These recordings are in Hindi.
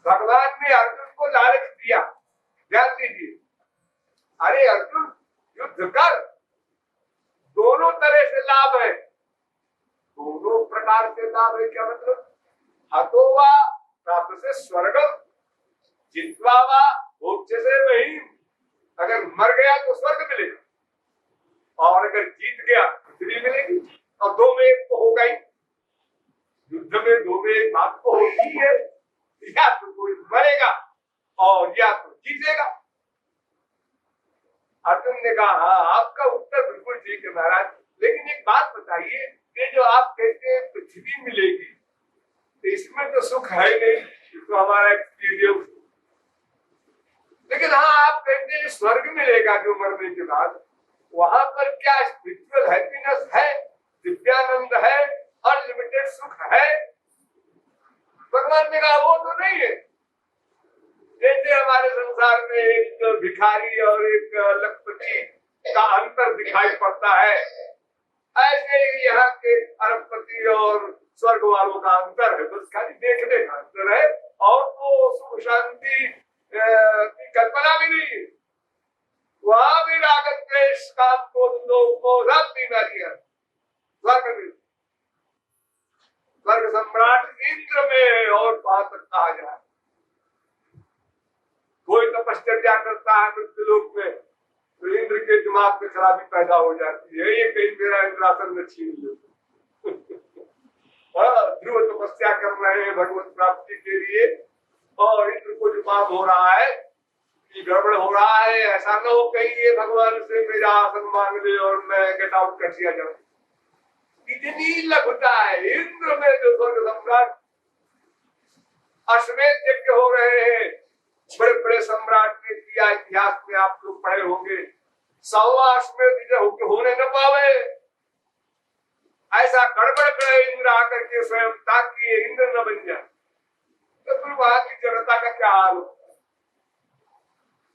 भगवान ने अर्जुन को लालच दिया। ध्यान दीजिए, अरे अर्जुन युद्ध कर, दोनों तरह से लाभ है, दोनों प्रकार से लाभ है। क्या मतलब? हतोवा प्राप्त से स्वर्गम, जित्वा वा मोक्ष से नहीं। अगर मर गया तो स्वर्ग मिलेगा, और अगर जीत गया पृथ्वी मिलेगी, और दो में एक तो होगा ही। युद्ध में दो में एक बात तो होती है, या तो कोई मरेगा और या तो जीतेगा। अर्जुन ने कहा हाँ, आपका उत्तर बिल्कुल ठीक है महाराज, लेकिन एक बात बताइए, ये जो आप कहते हैं पृथ्वी मिलेगी, तो इसमें तो सुख है नहीं, तो हमारा एक्सपीरियंस। लेकिन हाँ, आप कहते हैं स्वर्ग मिलेगा जो मरने के बाद, वहां पर क्या स्पिरिचुअल हैप्पीनेस है, दिव्यानंद है, अनलिमिटेड सुख है? भगवान ने कहा वो तो नहीं है। जैसे हमारे संसार में एक भिखारी और एक लखपति का अंतर दिखाई पड़ता है, ऐसे ही यहाँ के अरबपति और स्वर्ग वालों का अंतर है, बस खाली देखने का अंतर है, और तो सुख शांति की कल्पना भी नहीं है। वहां भी रागत द्वेष काम को सब बीमारियां स्वर्ग में, स्वर्ग सम्राट इंद्र में, और वहां तक कहा जाए कोई तपश्चर्या करता है मृत्युलोक में, तो इंद्र के दिमाग में खराबी पैदा हो जाती है, ये कहीं मेरा इंद्रासन में छीन लो। ध्रुव तपस्या कर रहे हैं भगवत प्राप्ति के लिए, और इंद्र को जुकाम हो रहा है कि गड़बड़ हो रहा है, ऐसा न हो कहीं ये भगवान से मेरा आसन मांग ले और मैं गेट आउट कर दिया जाऊं। इतनी लघुता है इंद्र में, जो स्वर्ग सम्राट। अश्वमेध यज्ञ हो रहे हैं, बड़े बड़े सम्राट ने किया, इतिहास में आप लोग पढ़े होंगे। 100वां अश्वमेध यज्ञ होने न पावे, ऐसा गड़बड़ करे इंद्र आकर के स्वयं, ताकि ये इंद्र न बन जाए। तो फिर वहां की जनता का क्या हाल हो?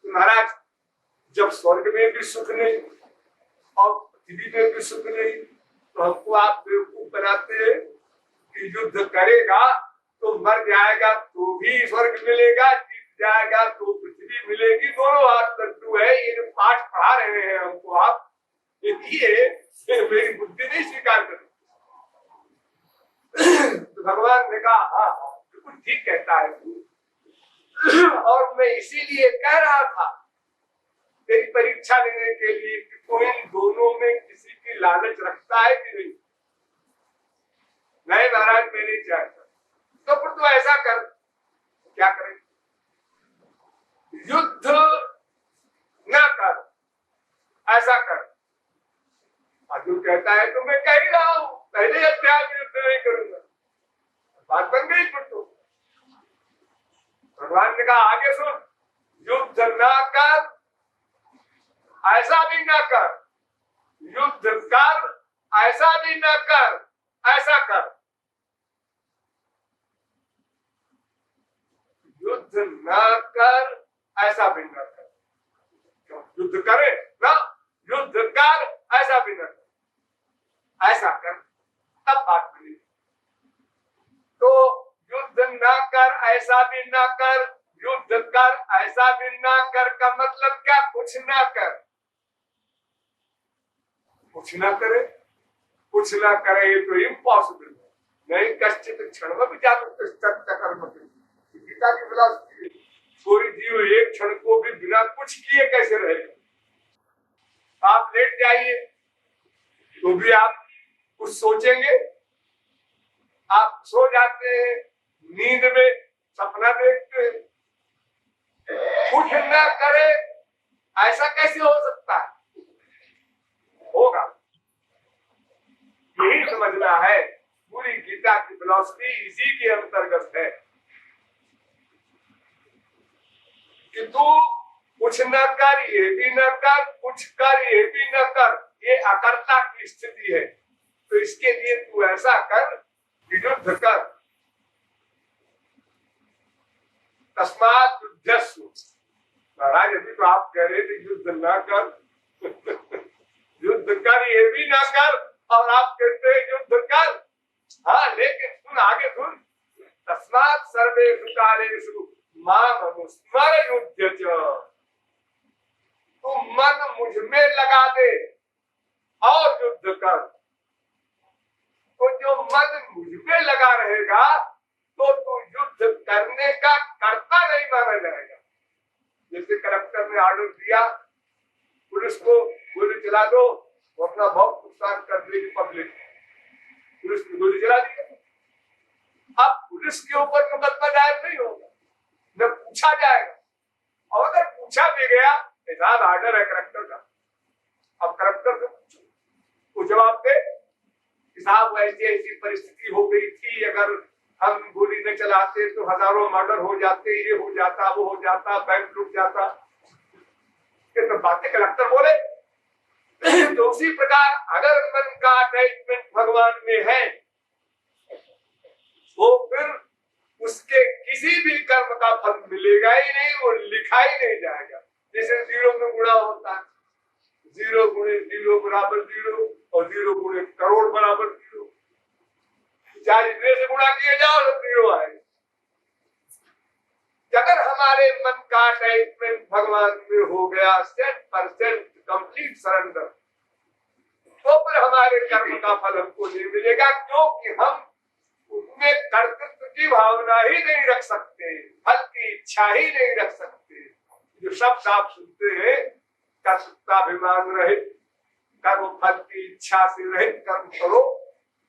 महाराज, जब स्वर्ग में भी सुख नहीं और पृथ्वी में भी सुख नहीं, तो हमको आप बेवकूफ बनाते हैं कि युद्ध करेगा तो मर जाएगा तो भी स्वर्ग मिलेगा, जीत जाएगा तो पृथ्वी मिलेगी, दोनों हाथ लड्डू है। ये जो पाठ पढ़ा रहे हैं हमको आप, ये मेरी बुद्धि नहीं स्वीकार करती। तो भगवान ने कहा हाँ बिल्कुल ठीक कहता है तू, और मैं इसीलिए कह रहा था तेरी परीक्षा लेने के लिए कि कोई इन दोनों में किसी की लालच रखता है कि नहीं। नहीं महाराज, मैं नहीं चाहता। तो फिर तू ऐसा कर, क्या करे? युद्ध ना कर, ऐसा कर। अर्जुन कहता है तो मैं कह ही रहा हूं, पहले अध्याय में युद्ध नहीं करूंगा। बात बन गई फिर तो। भगवान ने कहा आगे सुन, युद्ध ना कर, ऐसा भी ना कर, युद्ध कर, ऐसा भी ना कर, ऐसा कर। युद्ध ना कर, ऐसा भी ना कर। क्यों? युद्ध करे ना, युद्ध कर, ऐसा भी ना कर, ऐसा कर, तब बात बनी। तो युद्ध ना कर, ऐसा भी ना कर, युद्ध कर, ऐसा भी ना कर का मतलब क्या? कुछ ना कर, कुछ ना करे, कुछ ना करे, ये तो इम्पॉसिबल है। नहीं कश्चित क्षण में भी कर्म गीता की फिलॉसफी, कोई जीव एक क्षण को भी बिना कुछ किए कैसे रहेगा? आप लेट जाइए तो भी आप कुछ सोचेंगे, आप सो जाते हैं, नींद में सपना देखते हैं। कुछ ना करे ऐसा कैसे हो सकता है? होगा। यही समझना है, पूरी गीता की फिलॉसफी इसी के अंतर्गत है कि तू कुछ न कर, ये भी न कर, कुछ कर, ये भी न कर। ये अकर्ता की स्थिति है। तो इसके लिए तू ऐसा कर कि युद्ध कर। तस्मात् युद्धस्व। महाराज यदि तो आप कह रहे थे युद्ध न कर युद्ध कर, ये भी ना कर, और आप कहते हैं युद्ध कर। हाँ, लेकिन सुन आगे सुन, तस्मात् सर्वेषु कालेषु माम अनुस्मर युद्ध च, तू मन मुझ में लगा दे और युद्ध कर। तो जो मन मुझ में लगा रहेगा तो तू युद्ध करने का कर्ता नहीं माना जाएगा। जैसे कलेक्टर ने ऑर्डर दिया पुलिस को गोली चला दो, वो अपना बहुत नुकसान कर देगी पब्लिक, पुलिस ने गोली चला दी। अब पुलिस के ऊपर मुकदमा दायर नहीं होगा, न पूछा जाएगा, और अगर पूछा भी गया हिसाब ऑर्डर है कलेक्टर का, अब कलेक्टर से पूछो, वो जवाब दे हिसाब ऐसी ऐसी परिस्थिति हो गई थी, अगर हम गोली न चलाते तो हजारों मर्डर हो जाते, ये हो जाता, वो हो जाता, बैंक लूट जाता। तो बातें कलेक्टर बोले। तो उसी प्रकार अगर मन का अटैचमेंट भगवान में है तो फिर उसके किसी भी कर्म का फल मिलेगा ही नहीं, वो लिखा ही नहीं जाएगा। जैसे 0 में गुणा होता है, 0 गुणे 0 बराबर 0 और 0 गुणे करोड़ बराबर 0, चाहे इतने से गुणा किए जाओ तो 0 आएगा। अगर हमारे मन का अटैचमेंट भगवान में हो गया 100% कंप्लीट सरेंडर, तो फिर हमारे कर्म का फल हमको नहीं मिलेगा, क्योंकि हम उसमें कर्तृत्व की भावना ही नहीं रख सकते, फल की इच्छा ही नहीं रख सकते। जो शब्द आप सुनते हैं कर्तृत्वाभिमान रहित, कर्म फल की इच्छा से रहित कर्म करो,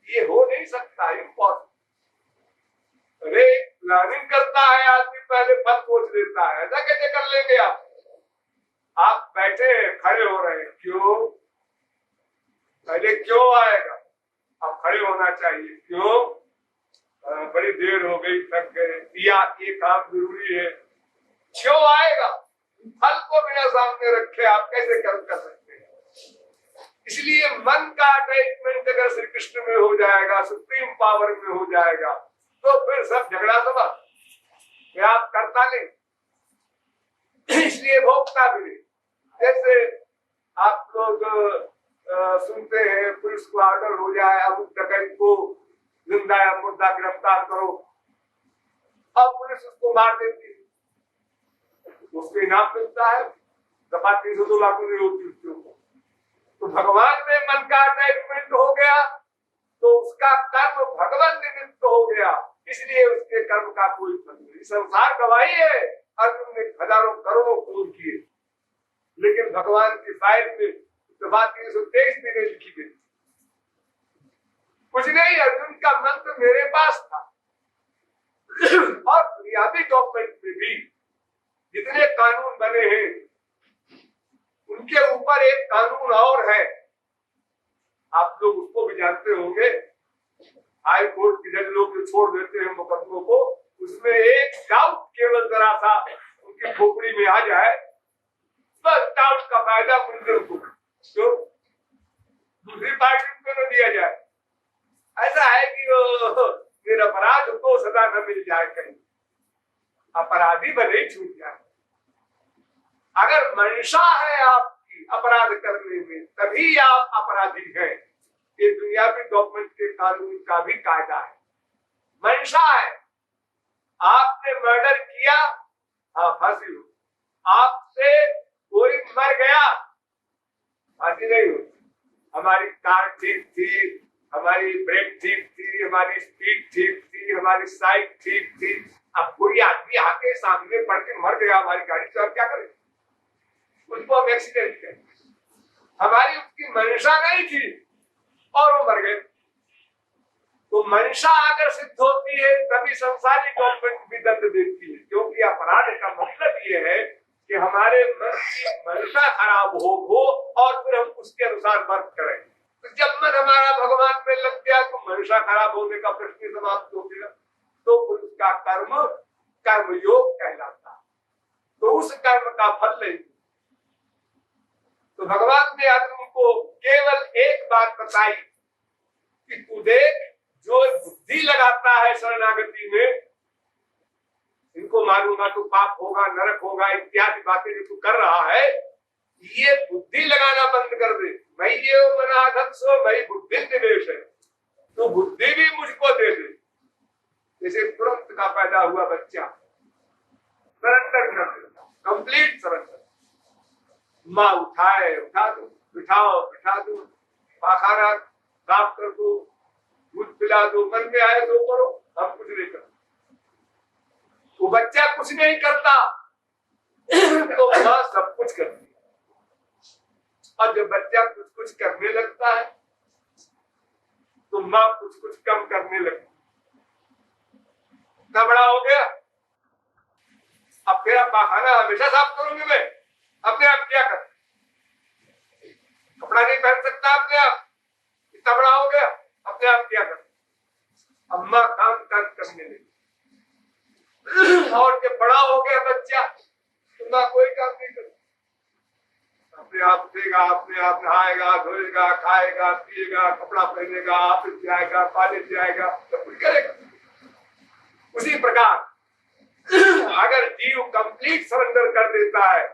ये हो नहीं सकता, इम्पॉसिबल। अरे प्लानिंग करता है आदमी, पहले फल सोच लेता है, ऐसा कैसे कर लेंगे आप? आप बैठे खड़े हो रहे हैं, क्यों? पहले क्यों आएगा? अब खड़े होना चाहिए, क्यों? बड़ी देर हो गई, थक गए, या ये काम जरूरी है, क्यों आएगा? फल को बिना सामने रखे आप कैसे कर्म कर सकते हैं? इसलिए मन का अटैचमेंट अगर श्री कृष्ण में हो जाएगा, सुप्रीम पावर में हो जाएगा, तो फिर सब झगड़ा सभा आप करता नहीं, इसलिए भोगता भी नहीं। जैसे आप लोग सुनते हैं पुलिस को ऑर्डर हो जाए अमुक डकैत को जिंदा या मुर्दा गिरफ्तार करो, अब पुलिस उसको मार देती है, उसको इनाम मिलता है, दफा 302 लाख नहीं होती उसके ऊपर। तो भगवान में मन का अटैचमेंट हो गया तो उसका कर्म भगवान निमित्त हो गया, इसलिए उसके कर्म का कोई फल नहीं। संसार गवाही है, अर्जुन ने हजारों करोड़ों खून किए, लेकिन भगवान की फाइल में 323 भी नहीं लिखी गई, कुछ नहीं। अर्जुन का मन तो मेरे पास था। और दुनियावी गवर्नमेंट में भी जितने कानून बने हैं उनके ऊपर एक कानून और है, आप लोग उसको भी जानते होंगे। हाई कोर्ट के जज लोग जो छोड़ देते हैं मुकदमों को, उसमें एक डाउट केवल जरा सा उनकी खोपड़ी में आ जाए, बस डाउट का फायदा मुझे तो दूसरी पार्टी को न दिया जाए। ऐसा है कि मेरा अपराध को सदा न मिल जाए, कहीं अपराधी भले ही छूट जाए। अगर मंशा है आपकी अपराध करने में, तभी आप अपराधी हैं। ये दुनियावी गवर्नमेंट के कानून का भी कायदा है। मंशा है, आपने मर्डर किया, हाँ फांसी हो। आपसे कोई मर गया, फांसी नहीं हो। हमारी कार ठीक थी, हमारी ब्रेक ठीक थी, हमारी स्पीड ठीक थी, हमारी साइड ठीक थी, अब कोई आदमी आके सामने पड़ के मर गया हमारी गाड़ी से, अब क्या करें? उसको हम एक्सीडेंट करें। हमारी उसकी मंशा नहीं थी और वो मर गए। तो मंशा अगर सिद्ध होती है तभी संसारी गवर्नमेंट भी दंड देती है, क्योंकि अपराध का मतलब ये है कि हमारे मन की मंशा खराब हो और फिर हम उसके अनुसार वर्क करें। तो जब मन हमारा भगवान में लग गया तो मंशा खराब होने का प्रश्न समाप्त हो गया, तो फिर उसका कर्म कर्मयोग कहलाता है, तो उस कर्म का फल नहीं। तो भगवान ने अर्जुन को केवल एक बात बताई कि तू देख, जो बुद्धि लगाता है शरणागति में, इनको मारूंगा तो पाप होगा, नरक होगा, इत्यादि बातें जो तू कर रहा है, ये बुद्धि लगाना बंद कर दे। मैं ये मनाधत्सो मैं बुद्धि निवेश है, तो बुद्धि भी मुझको दे दे। जैसे तुरंत का पैदा हुआ बच्चा, सरेंडर कर देता हूँ, कंप्लीट सरेंडर। माँ उठाए उठा दो, बिठाओ बिठा दो, पाखाना साफ कर दो, दूध पिला दो, मन में आए तो करो, हम कुछ नहीं करते। वो बच्चा कुछ नहीं करता तो माँ सब कुछ करती है। और जब बच्चा कुछ कुछ करने लगता है तो माँ कुछ कुछ कम करने लगती है। इतना बड़ा हो गया, अब मेरा पाखाना हमेशा साफ करूंगी मैं, अपने आप क्या कर, कपड़ा नहीं पहन सकता अपने आप, इतना बड़ा हो गया, अपने आप क्या कर। अम्मा काम करने लगी। और जब बड़ा हो गया बच्चा तो माँ कोई काम नहीं करती, अपने आप उठेगा, अपने आप नहाएगा, धोएगा, खाएगा, पिएगा, कपड़ा पहनेगा, ऑफिस जाएगा, कॉलेज जाएगा, सब कुछ करेगा। उसी प्रकार अगर जीव कंप्लीट सरेंडर कर देता है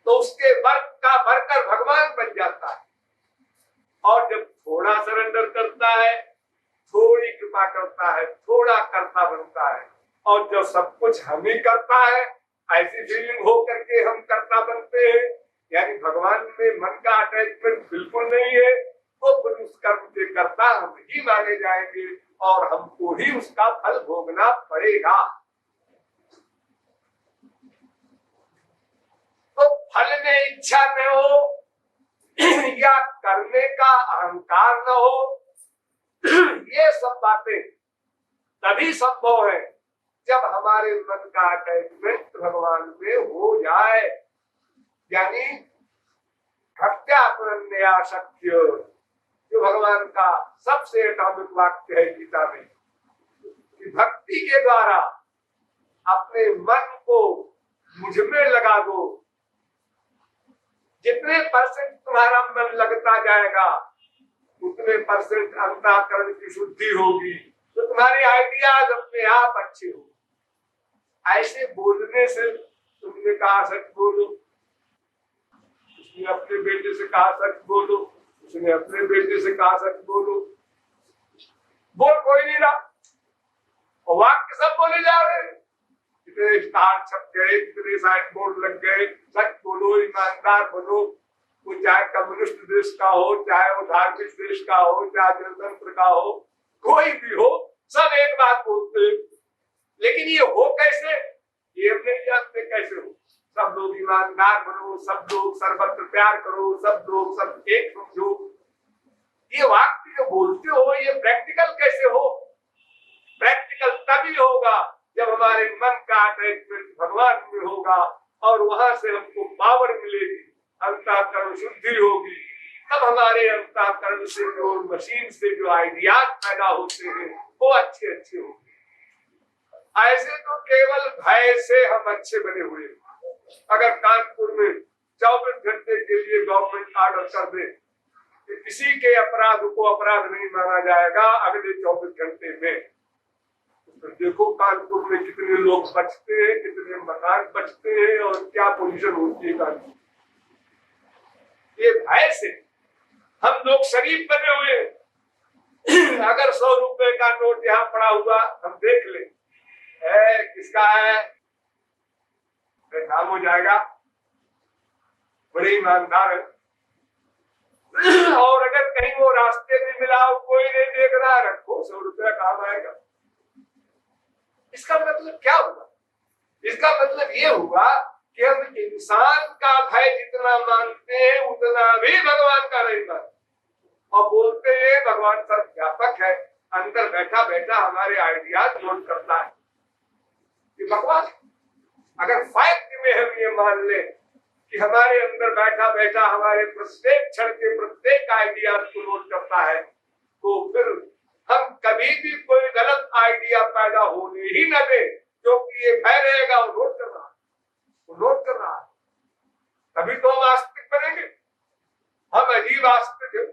तो उसके वर्क का वर्कर भगवान बन जाता है। और जब थोड़ा सरेंडर करता है, थोड़ी कृपा करता है, थोड़ा कर्ता बनता है। और जब सब कुछ हम ही करता है, ऐसी फीलिंग हो करके हम कर्ता बनते हैं, यानी भगवान में मन का अटैचमेंट बिल्कुल नहीं है, तो फिर उस कर्म के कर्ता हम ही माने जाएंगे और हमको ही उसका फल भोगना पड़ेगा। तो फल में इच्छा न हो या करने का अहंकार न हो, ये सब बातें तभी संभव है जब हमारे मन का अटैचमेंट भगवान में हो जाए। यानी भक्त्यात्मन्यासक्त्य, जो भगवान का सबसे एटॉमिक वाक्य है गीता में, कि भक्ति के द्वारा अपने मन को मुझ में लगा दो। जितने परसेंट तुम्हारा मन लगता जाएगा उतने परसेंट अंतःकरण की शुद्धि होगी, तो तुम्हारे आइडियाज अपने आप अच्छे हो। ऐसे बोलने से तुमने कहा सच बोलो, उसने अपने बेटे से कहा सच बोलो, उसने अपने बेटे से कहा सच बोलो, बोल कोई नहीं रहा और वाक्य सब बोले जा रहे हैं। कितने स्टार छप गए, कितने साइन बोर्ड लग गए, सच बोलो, ईमानदार बनो। वो चाहे कम्युनिस्ट देश का हो, चाहे वो धार्मिक देश का हो, चाहे जनतंत्र का हो, कोई भी हो, सब एक बात बोलते हैं। लेकिन ये हो कैसे, ये हम नहीं जानते कैसे हो। सब लोग ईमानदार बनो, सब लोग सर्वत्र प्यार करो, सब लोग सब एक समझो, ये वाक्य जो बोलते हो ये प्रैक्टिकल कैसे हो? प्रैक्टिकल तभी होगा जब हमारे मन का अटैचमेंट भगवान में होगा और वहां से हमको पावर मिलेगी, अंतःकरण शुद्धि होगी। तब हमारे अंतःकरण से जो मशीन से जो आइडियाज पैदा होते हैं वो अच्छे अच्छे होंगे। ऐसे तो केवल भय से हम अच्छे बने हुए। अगर कानपुर में 24 घंटे के लिए गवर्नमेंट ऑर्डर कर दे कि किसी के अपराध को अपराध नहीं माना जाएगा अगले 24 घंटे में, तो देखो कानपुर में कितने लोग बचते हैं, कितने मकान बचते हैं और क्या पोजीशन होती है कानपुर। ये भय से हम लोग शरीफ बने हुए। अगर 100 रुपए का नोट यहाँ पड़ा हुआ हम देख ले, किसका है, काम हो जाएगा, बड़े ईमानदार है। और अगर कहीं वो रास्ते में मिला और कोई नहीं देख रहा, रखो 100 रुपया काम आएगा। इसका मतलब क्या हुआ? इसका मतलब ये हुआ कि हम इंसान का भय जितना मानते हैं उतना भी भगवान का नहीं मानते, और बोलते हैं भगवान सर्वव्यापक है, अंदर बैठा बैठा हमारे आइडियाज नोट करता है। ये भगवान, अगर फैक्ट में हम ये मान ले कि हमारे अंदर बैठा बैठा हमारे प्रत्येक क्षण के प्रत्येक आइडियाज को नोट करता है, तो फिर हम कभी भी कोई गलत आइडिया पैदा होने ही न दे, क्योंकि ये भय रहेगा और नोट कर रहा है, वो नोट कर रहा है। तभी तो हम आस्तिक बनेंगे। हम अजीब आस्तिक है,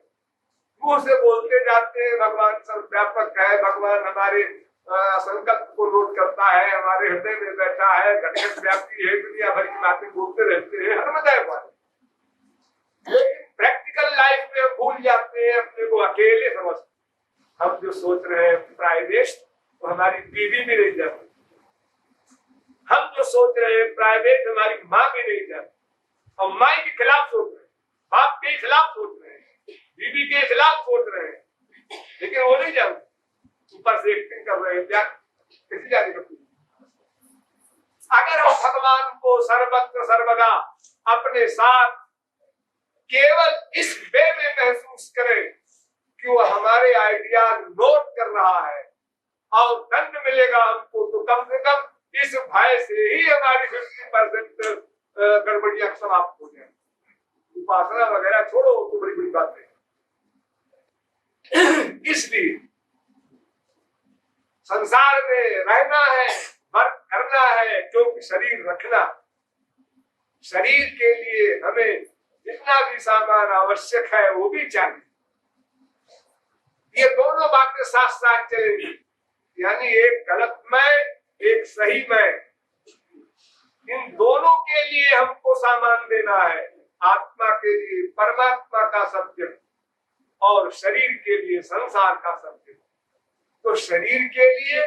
मुंह से बोलते जाते हैं भगवान सर्वव्यापक है, भगवान हमारे संकल्प को नोट करता है, हमारे हृदय में बैठा है, घटघट व्यापी है, दुनिया भर की बातें बोलते रहते हैं, हरमजाए वाले। लेकिन प्रैक्टिकल लाइफ में हम भूल जाते हैं, अपने को अकेले समझते। हम जो सोच रहे हैं प्राइवेट, तो हमारी बीवी भी नहीं जानती। हम जो सोच रहे हैं प्राइवेट हमारी माँ भी नहीं जाती, और माँ के खिलाफ सोच रहे हैं, बाप के खिलाफ सोच रहे हैं, बीवी के खिलाफ सोच रहे हैं, लेकिन वो नहीं जानते, ऊपर से एक्टिंग कर रहे हैं, क्या किसी जाने का। अगर हम भगवान को सर्वत्र सर्वदा अपने साथ केवल इस वे में महसूस करें कि वो हमारे आइडिया नोट कर रहा है और दंड मिलेगा हमको, तो कम से कम इस भय से ही हमारी 50% गड़बड़ियां समाप्त हो जाए। उपासना वगैरह छोड़ो, तो बड़ी बड़ी बात है। इसलिए संसार में रहना है, वर्क करना है, क्योंकि शरीर रखना, शरीर के लिए हमें जितना भी सामान आवश्यक है वो भी चाहिए। ये दोनों बातें साथ साथ चलेंगी, यानी एक गलत मैं, एक सही मैं, इन दोनों के लिए हमको सामान देना है। आत्मा के लिए परमात्मा का सब्जेक्ट और शरीर के लिए संसार का सब्जेक्ट। तो शरीर के लिए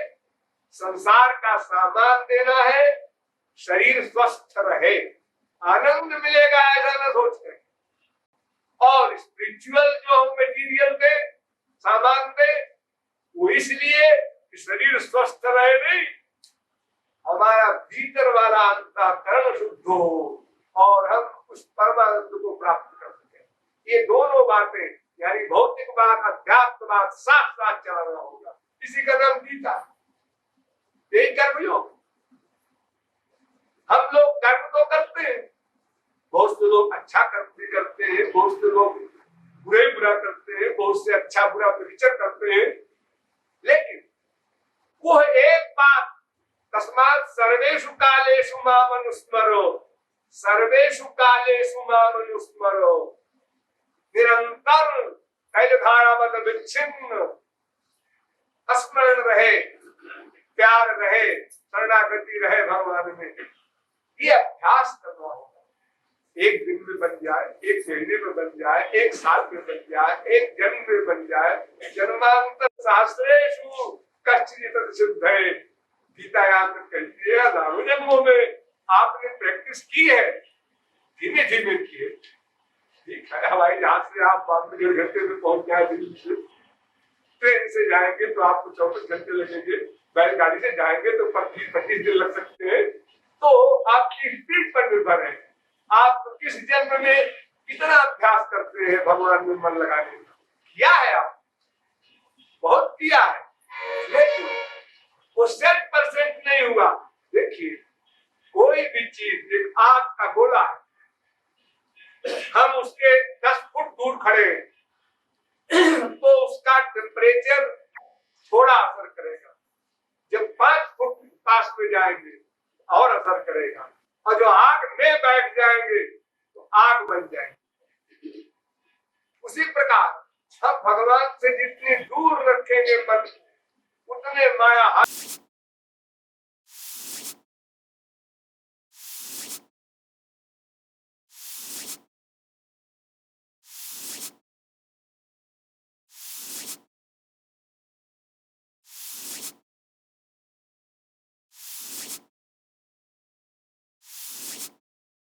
संसार का सामान देना है, शरीर स्वस्थ रहे, आनंद मिलेगा ऐसा न सोचते। और स्पिरिचुअल जो हम मटेरियल दे, सामान दे, वो इसलिए कि शरीर स्वस्थ रहे, नहीं हमारा भीतर वाला अंतःकरण शुद्ध हो और हम उस परमानंद को प्राप्त कर सके। ये दोनों बातें यानी भौतिकवाद अध्यात्मवाद साथ साथ चलाना होगा। इसी का नाम गीता, यही कर्मयोग। हम लोग कर्म तो करते हैं, बहुत से लोग अच्छा कर्म भी करते हैं, बहुत से लोग बुरे बुरा करते हैं, बहुत से अच्छा बुरा विचार करते हैं, लेकिन वो एक बात, तस्मात् सर्वेषु कालेषु माम अनुस्मरो, सर्वेषु कालेषु माम अनुस्मरो, निरंतर कैलधारावत विच्छिन्न स्मरण रहे, प्यार रहे, शरणागति रहे भगवान में। ये अभ्यास करना होगा। एक दिन में बन जाए, एक महीने में बन जाए, एक साल में बन जाए, एक जन्म में बन जाए। जन्मांतर शास्त्रेषु कश्चित् सिद्धये, गीता याद कहती है हजारों जन्मों में आपने प्रैक्टिस की है, धीमे धीमे की है। ठीक है, हवाई जहाज से आप 1.5 घंटे में पहुंच जाए दिल्ली से, ट्रेन से जाएंगे तो आपको 24 घंटे लगेंगे, बैलगाड़ी से जाएंगे तो 25 दिन लग सकते हैं। तो आपकी स्पीड पर निर्भर है, आप किस जन्म में कितना अभ्यास करते हैं भगवान में मन लगाने का। किया है आप, बहुत किया है, लेकिन वो 100% नहीं हुआ। देखिए, कोई भी चीज, एक आग का गोला है, हम उसके 10 फुट दूर खड़े हैं तो उसका टेम्परेचर थोड़ा असर करेगा। जब 5 फुट पास में जाएंगे और असर करेगा, और जो आग में बैठ जाएंगे तो आग बन जाएंगे। उसी प्रकार हम भगवान से जितनी दूर रखेंगे मन, उतने माया